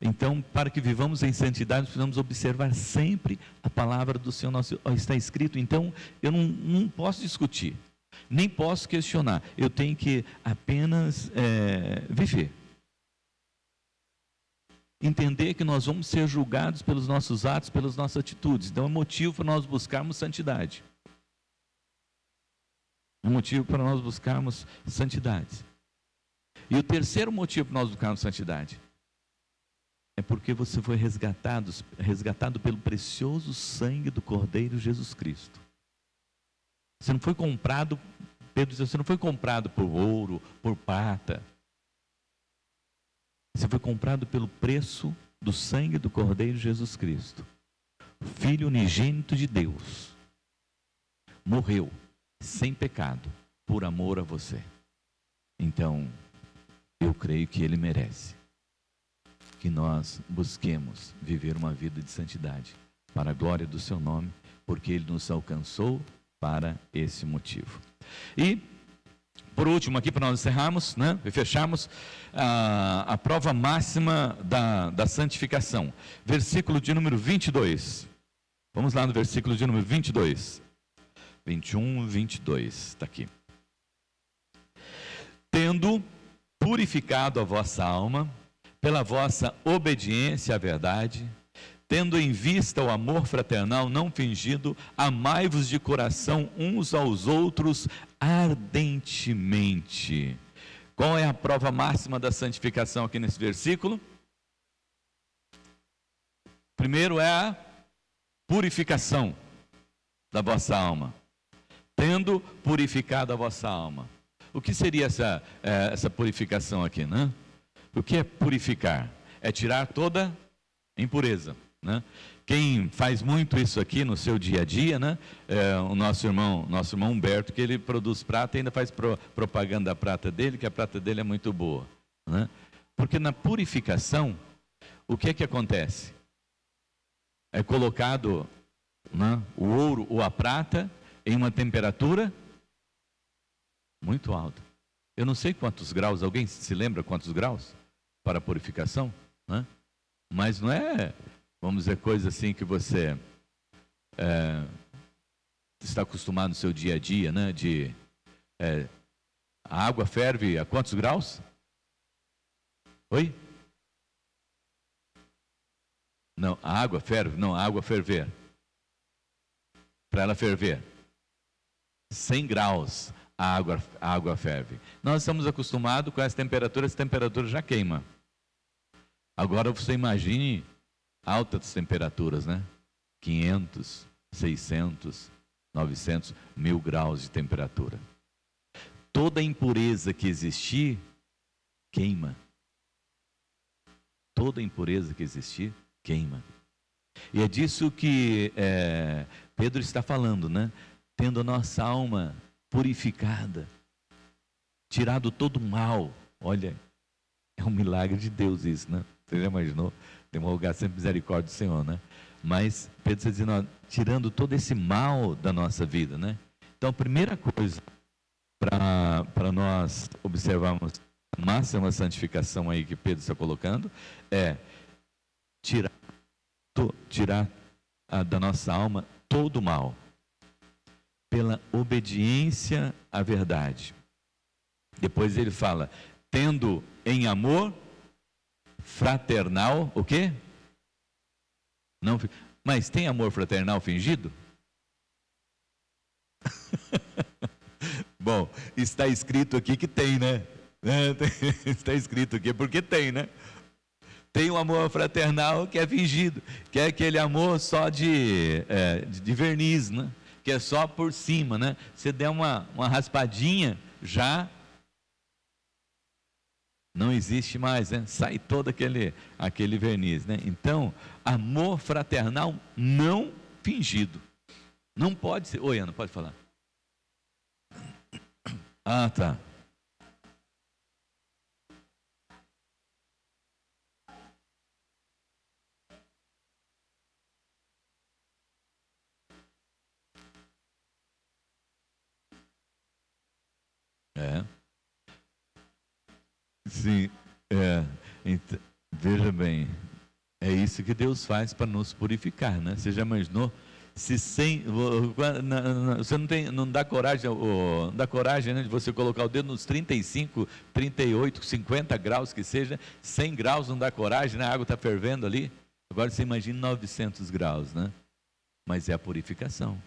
Então, para que vivamos em santidade, precisamos observar sempre a palavra do Senhor nosso. Está escrito, então eu não posso discutir, nem posso questionar. Eu tenho que apenas viver. Entender que nós vamos ser julgados pelos nossos atos, pelas nossas atitudes. Então é motivo para nós buscarmos santidade. É motivo para nós buscarmos santidade. E o terceiro motivo para nós buscarmos santidade é porque você foi resgatado pelo precioso sangue do Cordeiro Jesus Cristo. Você não foi comprado, Pedro diz, você não foi comprado por ouro, por prata. Você foi comprado pelo preço do sangue do Cordeiro Jesus Cristo. O Filho unigênito de Deus morreu sem pecado por amor a você. Então, eu creio que Ele merece que nós busquemos viver uma vida de santidade para a glória do seu nome, porque Ele nos alcançou para esse motivo. E, por último, aqui para nós encerrarmos, né, e fecharmos, a prova máxima da santificação. Versículo de número 22. Vamos lá no versículo de número 22. 21, 22, está aqui. Tendo purificado a vossa alma, pela vossa obediência à verdade, tendo em vista o amor fraternal não fingido, amai-vos de coração uns aos outros ardentemente. Qual é a prova máxima da santificação aqui nesse versículo? Primeiro é a purificação da vossa alma. Tendo purificado a vossa alma. O que seria essa purificação aqui, né? O que é purificar? É tirar toda impureza, né? Quem faz muito isso aqui no seu dia a dia, né? O nosso irmão Humberto, que ele produz prata e ainda faz propaganda da prata dele, que a prata dele é muito boa, né? Porque na purificação, o que é que acontece? É colocado, né, o ouro ou a prata em uma temperatura muito alta. Eu não sei quantos graus, alguém se lembra quantos graus para a purificação, né? Mas não é, vamos dizer, coisa assim que você está acostumado no seu dia a dia, né? A água ferve a quantos graus? Oi? Não, a água ferve, não, a água ferver. Para ela ferver 100 graus a água ferve. Nós estamos acostumados com essa temperatura já queima. Agora você imagine altas temperaturas, né? 500, 600, 900, 1000 graus de temperatura. Toda impureza que existir, queima. Toda impureza que existir, queima. E é disso que Pedro está falando, né? Tendo a nossa alma purificada, tirado todo o mal. Olha, é um milagre de Deus isso, né? Você já imaginou? Tem um lugar sempre misericórdia do Senhor, né? Mas Pedro está dizendo, ó, tirando todo esse mal da nossa vida, né? Então, a primeira coisa para nós observarmos a máxima santificação aí que Pedro está colocando é tirar da nossa alma todo o mal, pela obediência à verdade. Depois ele fala, tendo em amor fraternal, o quê? Não, mas tem amor fraternal fingido? Bom, está escrito aqui que tem, né? Está escrito aqui porque tem, né? Tem um amor fraternal que é fingido, que é aquele amor só de verniz, né? Que é só por cima, né? Você der uma raspadinha, já Não existe mais, né? Sai todo aquele verniz, né? Então, amor fraternal não fingido. Não pode ser. Oi, Ana, pode falar. Ah, tá. É. Sim, veja bem, é isso que Deus faz para nos purificar, né? Você já imaginou? Se sem, você não dá coragem, não dá coragem, né, de você colocar o dedo nos 35, 38, 50 graus que seja, 100 graus não dá coragem, né? A água está fervendo ali. Agora você imagina 900 graus, né? Mas é a purificação.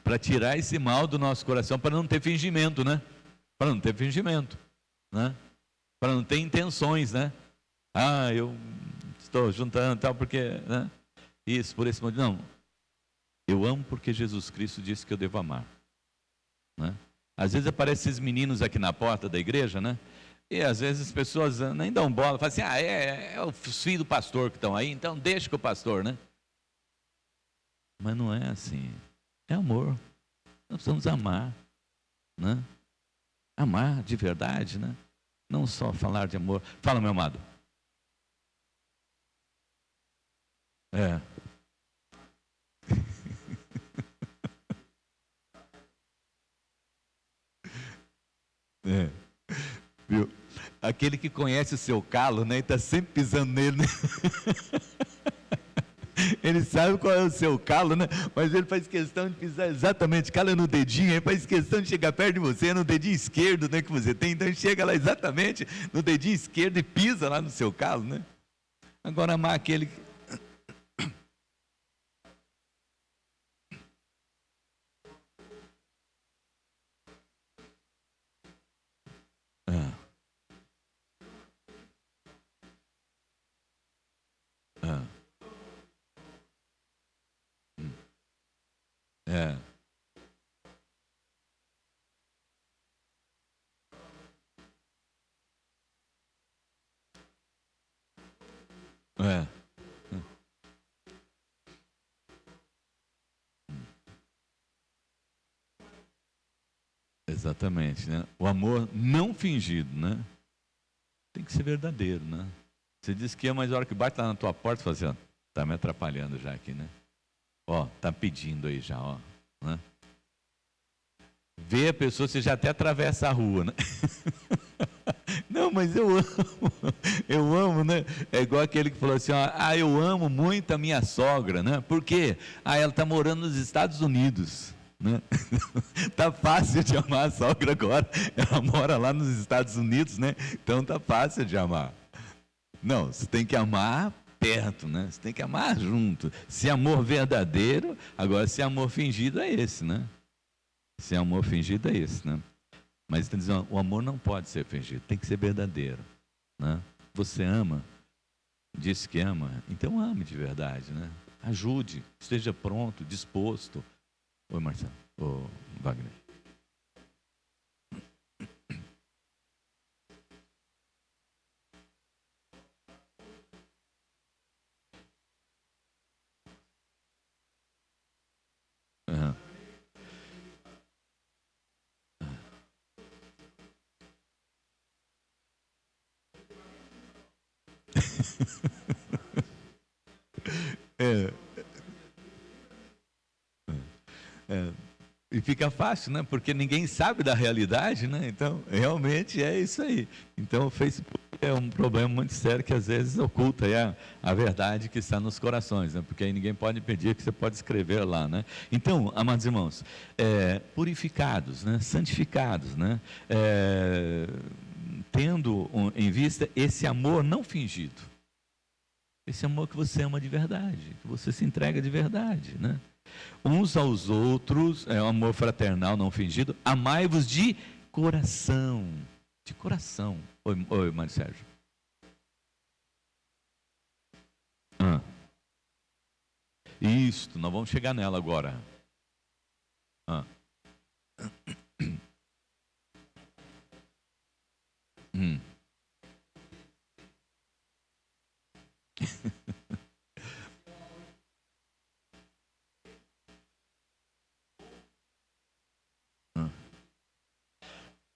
Para tirar esse mal do nosso coração, para não ter fingimento, né? Para não ter fingimento, né? Para não ter intenções, né? Ah, eu estou juntando tal porque, né? Isso, por esse motivo. Não, eu amo porque Jesus Cristo disse que eu devo amar, né? Às vezes aparecem esses meninos aqui na porta da igreja, né? E às vezes as pessoas nem dão bola, falam assim, é os filhos do pastor que estão aí, então deixa com o pastor, né? Mas não é assim. É amor. Nós precisamos amar, né? Amar de verdade, né? Não só falar de amor. Fala, meu amado. É. É. Viu? Aquele que conhece o seu calo, né? E está sempre pisando nele, né? Ele sabe qual é o seu calo, né? Mas ele faz questão de pisar exatamente, cala no dedinho, ele faz questão de chegar perto de você, no dedinho esquerdo, né, que você tem, então ele chega lá exatamente no dedinho esquerdo e pisa lá no seu calo, né? Agora amar aquele que... Ah. Ah. É. É. Exatamente, né? O amor não fingido, né? Tem que ser verdadeiro, né? Você diz que ama, mas a hora que bate lá na tua porta, você fala assim, ó, tá me atrapalhando já aqui, né? Ó, tá pedindo aí já, ó, né? Vê a pessoa, você já até atravessa a rua, né? Não, mas eu amo, né? É igual aquele que falou assim, ó, eu amo muito a minha sogra, né? Por quê? Ela está morando nos Estados Unidos, né? Tá fácil de amar a sogra agora, ela mora lá nos Estados Unidos, né? Então tá fácil de amar. Não, você tem que amar perto, né? Você tem que amar junto. Se amor verdadeiro, agora se amor fingido é esse, né? Se amor fingido é esse, né? Mas está dizendo, o amor não pode ser fingido, tem que ser verdadeiro, né? Você ama, disse que ama, então ame de verdade, né? Ajude, esteja pronto, disposto. Oi, Marcelo. Ô, Wagner. Uhum. É, é, e fica fácil, né? Porque ninguém sabe da realidade, né? Então, realmente é isso aí. Então, o Facebook é um problema muito sério que às vezes oculta aí a verdade que está nos corações, né? Porque aí ninguém pode impedir que você pode escrever lá, né? Então, amados irmãos, purificados, né? Santificados, né? Tendo em vista esse amor não fingido. Esse amor que você ama de verdade, que você se entrega de verdade, né? Uns aos outros, é um amor fraternal não fingido, amai-vos de coração. De coração. Oi, Mário Sérgio. Isto, nós vamos chegar nela agora.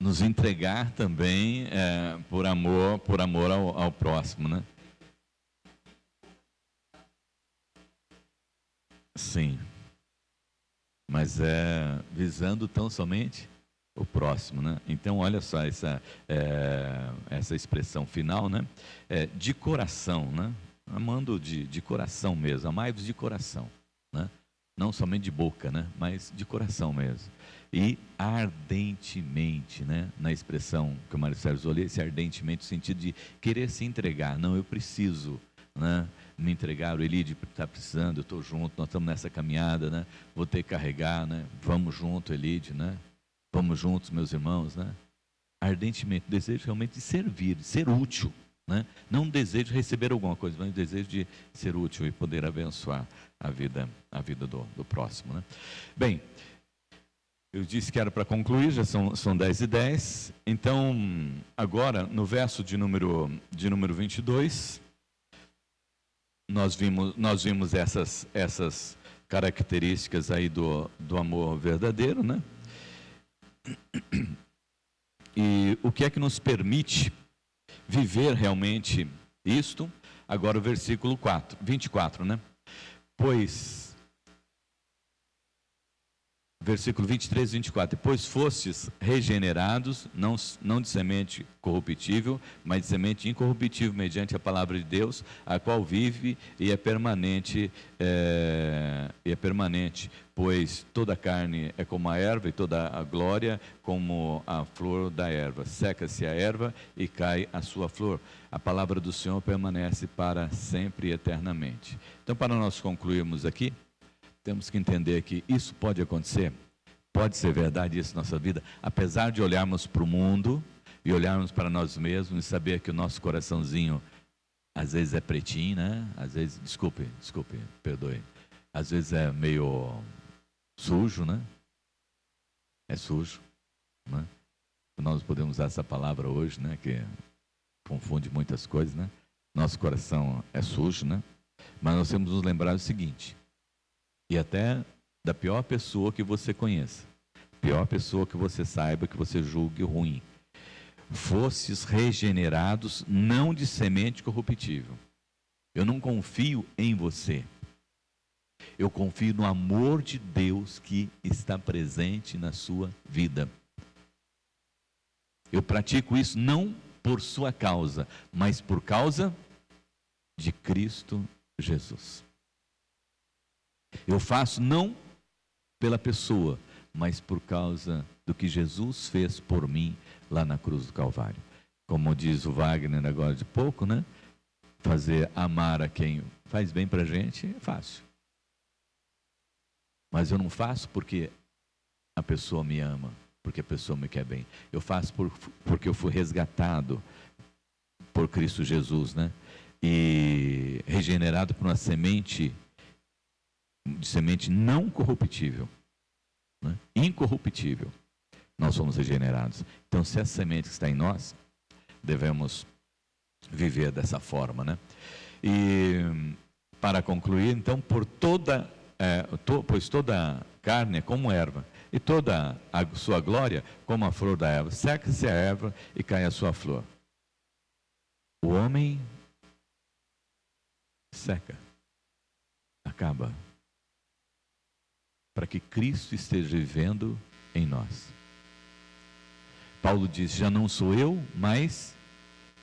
Nos entregar também por amor ao próximo, né? Sim, mas visando tão somente o próximo, né? Então, olha só essa expressão final, né? De coração, né? Amando de coração mesmo, amai-vos de coração, né? Não somente de boca, né? Mas de coração mesmo. E ardentemente, né? Na expressão que o Mário Sérgio usou ali, esse ardentemente, no sentido de querer se entregar. Não, eu preciso, né? Me entregar, o Elide está precisando, eu estou junto, nós estamos nessa caminhada, né? Vou ter que carregar, né? Vamos junto, Elide, né? Vamos juntos, meus irmãos, né? Ardentemente, desejo realmente de servir, de ser útil, né? Não desejo de receber alguma coisa, mas desejo de ser útil e poder abençoar a vida do próximo, né? Bem, eu disse que era para concluir, já são 10h10. Então, agora, no verso de número 22, nós vimos essas características aí do amor verdadeiro, né? E o que é que nos permite viver realmente isto? Agora o versículo 24, né? Versículo 23 e 24. Pois fostes regenerados, não de semente corruptível, mas de semente incorruptível, mediante a palavra de Deus, a qual vive e é permanente, pois toda a carne é como a erva, e toda a glória como a flor da erva. Seca-se a erva e cai a sua flor. A palavra do Senhor permanece para sempre e eternamente. Então, para nós concluirmos aqui, temos que entender que isso pode acontecer, pode ser verdade isso na nossa vida, apesar de olharmos para o mundo e olharmos para nós mesmos e saber que o nosso coraçãozinho às vezes é pretinho, né? Às vezes, desculpe, perdoe, às vezes é meio sujo, né? É sujo, né? Nós podemos usar essa palavra hoje, né? Que confunde muitas coisas, né? Nosso coração é sujo, né? Mas nós temos que nos lembrar o seguinte: e até da pior pessoa que você conheça, pior pessoa que você saiba, que você julgue ruim, fostes regenerados não de semente corruptível. Eu não confio em você, eu confio no amor de Deus que está presente na sua vida. Eu pratico isso não por sua causa, mas por causa de Cristo Jesus. Eu faço não pela pessoa, mas por causa do que Jesus fez por mim lá na cruz do Calvário. Como diz o Wagner agora de pouco, né? Amar a quem faz bem para a gente é fácil. Mas eu não faço porque a pessoa me ama, porque a pessoa me quer bem. Eu faço porque eu fui resgatado por Cristo Jesus, né? E regenerado por uma semente não corruptível, né? Incorruptível. Nós somos regenerados. Então, se essa semente que está em nós, devemos viver dessa forma, né? E para concluir, então, pois toda carne é como erva, e toda a sua glória como a flor da erva. Seca-se a erva e cai a sua flor. O homem seca, acaba, para que Cristo esteja vivendo em nós. Paulo diz: já não sou eu, mas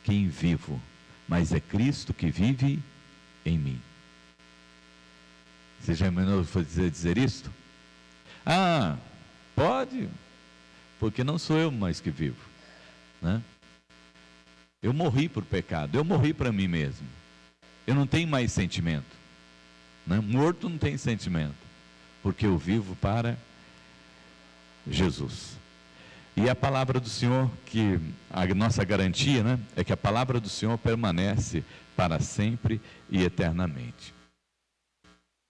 quem vivo, mas é Cristo que vive em mim. Você já imaginou dizer isto? Ah, pode, porque não sou eu mais que vivo, né? Eu morri por pecado, eu morri para mim mesmo. Eu não tenho mais sentimento, né? Morto não tem sentimento, porque eu vivo para Jesus. E a palavra do Senhor, que a nossa garantia, né, é que a palavra do Senhor permanece para sempre e eternamente.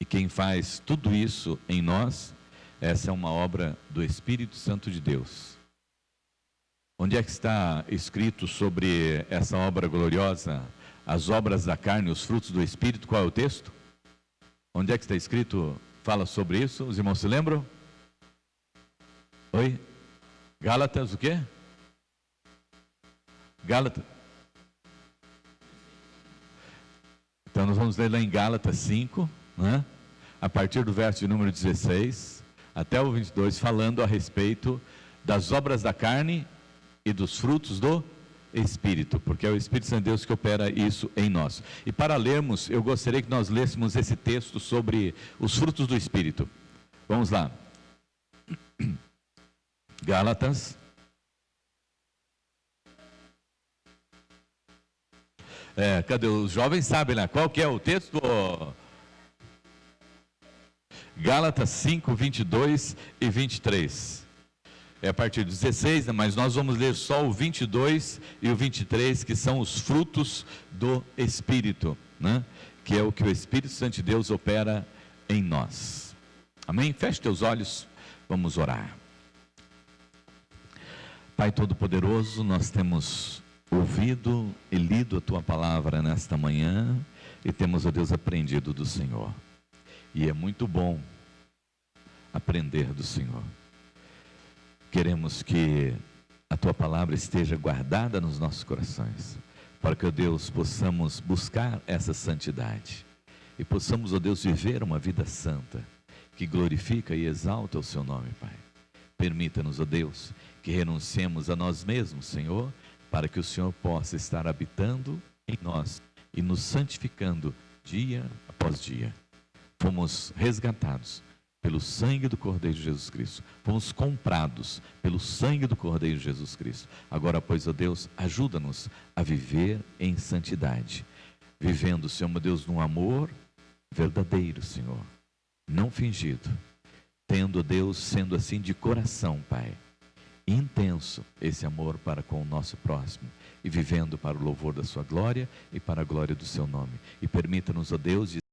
E quem faz tudo isso em nós, essa é uma obra do Espírito Santo de Deus. Onde é que está escrito sobre essa obra gloriosa, as obras da carne, os frutos do Espírito? Qual é o texto? Onde é que está escrito, fala sobre isso? Os irmãos se lembram? Oi? Gálatas o quê? Gálatas. Então nós vamos ler lá em Gálatas 5, né? A partir do verso de número 16 até o 22, falando a respeito das obras da carne e dos frutos do Espírito, porque é o Espírito Santo de Deus que opera isso em nós. E para lermos, eu gostaria que nós lêssemos esse texto sobre os frutos do Espírito. Vamos lá. Gálatas. Cadê? Os jovens sabem lá. Qual que é o texto? Gálatas 5, 22 e 23. É a partir do 16, mas nós vamos ler só o 22 e o 23, que são os frutos do Espírito, né? Que é o que o Espírito Santo de Deus opera em nós. Amém? Feche teus olhos, vamos orar. Pai Todo-Poderoso, nós temos ouvido e lido a Tua palavra nesta manhã e temos, ó Deus, aprendido do Senhor. E é muito bom aprender do Senhor. Queremos que a Tua palavra esteja guardada nos nossos corações, para que, ó Deus, possamos buscar essa santidade e possamos, ó Deus, viver uma vida santa, que glorifica e exalta o Seu nome, Pai. Permita-nos, ó Deus, que renunciemos a nós mesmos, Senhor, para que o Senhor possa estar habitando em nós e nos santificando dia após dia. Fomos resgatados pelo sangue do Cordeiro Jesus Cristo. Fomos comprados pelo sangue do Cordeiro Jesus Cristo. Agora, pois, ó Deus, ajuda-nos a viver em santidade, vivendo, Senhor, meu Deus, num amor verdadeiro, Senhor, não fingido, tendo, ó Deus, sendo assim de coração, Pai, intenso esse amor para com o nosso próximo e vivendo para o louvor da sua glória e para a glória do seu nome. E permita-nos, ó Deus,